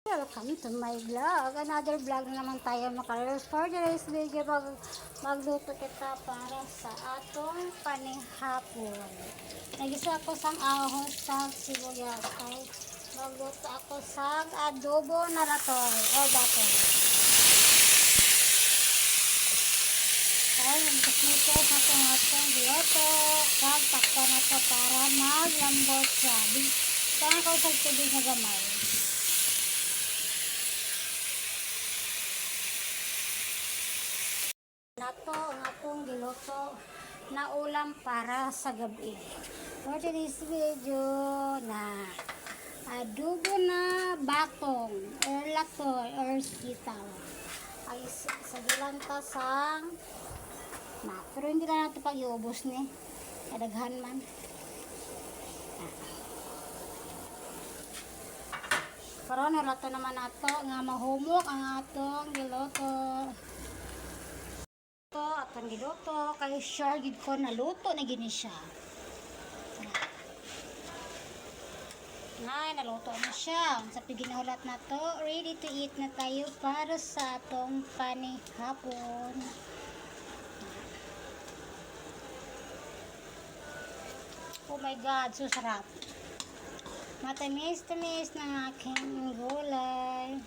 Welcome to my vlog. Another vlog na naman tayo makareels. For today's video, magluto kita para sa atong panihapon. Nagisa ako sang ahos sa sibuyas. Ay, magluto ako sang adobo na ratol o batol. Ay, nito sa atong giloto. Takpan na to para maglambot siya. Kaya ko sa tubig na gamay. Nato ang atong giluto na ulam para sa gabi. For today's video na adobo na batong or latoy or sitaw. Ay sagilan ta sang na, pero hindi na nato pag-iubos ni kadaghan man. Karon nato naman nato nga mahumok ang atong giluto. Atong giluto kay sure gid ko naluto na gini siya. Naluto na siya. Sa piginahulat na to, ready to eat na tayo para sa atong panihapon. Oh my God, so sarap. Matamis-tamis ng aking gulay.